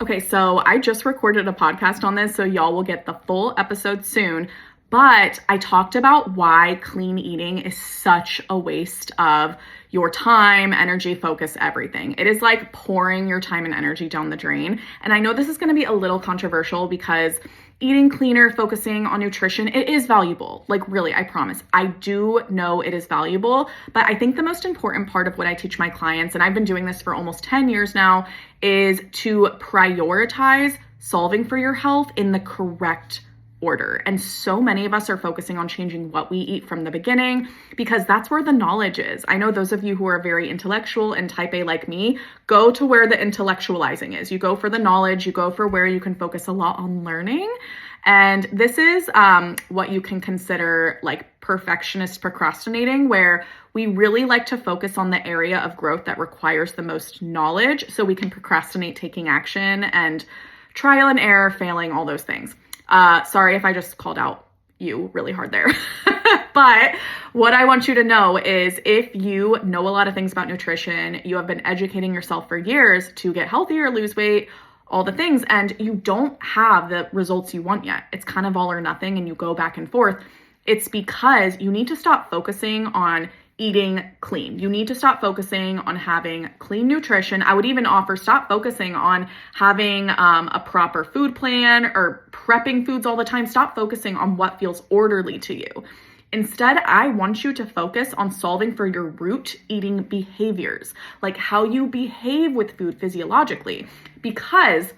Okay, so I just recorded a podcast on this, so y'all will get the full episode soon. But I talked about why clean eating is such a waste of your time, energy, focus, everything. It is like pouring your time and energy down the drain. And I know this is going to be a little controversial because eating cleaner, focusing on nutrition, it is valuable. Like really, I promise. I do know it is valuable, but I think the most important part of what I teach my clients, and I've been doing this for almost 10 years now, is to prioritize solving for your health in the correct order. And so many of us are focusing on changing what we eat from the beginning because that's where the knowledge is. I know those of you who are very intellectual and type A like me, go to where the intellectualizing is. You go for the knowledge, you go for where you can focus a lot on learning. And this is what you can consider like perfectionist procrastinating, where we really like to focus on the area of growth that requires the most knowledge so we can procrastinate taking action and trial and error, failing, all those things. Sorry if I just called out you really hard there. But what I want you to know is if you know a lot of things about nutrition, you have been educating yourself for years to get healthier, lose weight, all the things, and you don't have the results you want yet. It's kind of all or nothing and you go back and forth. It's because you need to stop focusing on eating clean. You need to stop focusing on having clean nutrition. I would even offer stop focusing on having a proper food plan or prepping foods all the time. Stop focusing on what feels orderly to you. Instead, I want you to focus on solving for your root eating behaviors, like how you behave with food physiologically. Because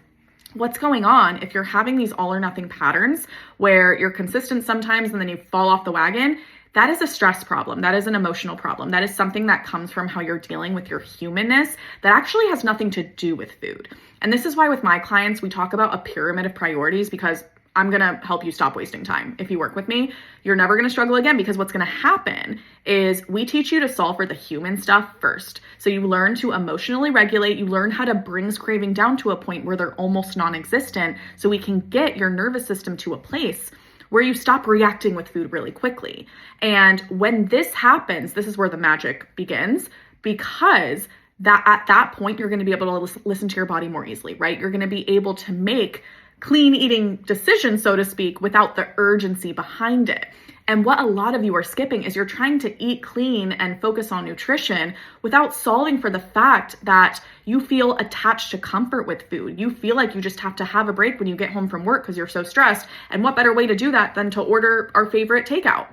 what's going on if you're having these all or nothing patterns where you're consistent sometimes and then you fall off the wagon, that is a stress problem. That is an emotional problem. That is something that comes from how you're dealing with your humanness that actually has nothing to do with food. And this is why with my clients, we talk about a pyramid of priorities because I'm going to help you stop wasting time. If you work with me, you're never going to struggle again because what's going to happen is we teach you to solve for the human stuff first. So you learn to emotionally regulate, you learn how to bring craving down to a point where they're almost non-existent so we can get your nervous system to a place where you stop reacting with food really quickly. And when this happens, this is where the magic begins because that at that point, you're going to be able to listen to your body more easily, right? You're going to be able to make clean eating decisions, so to speak, without the urgency behind it. And what a lot of you are skipping is you're trying to eat clean and focus on nutrition without solving for the fact that you feel attached to comfort with food. You feel like you just have to have a break when you get home from work because you're so stressed. And what better way to do that than to order our favorite takeout?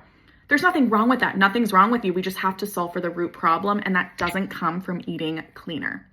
There's nothing wrong with that. Nothing's wrong with you. We just have to solve for the root problem, and that doesn't come from eating cleaner.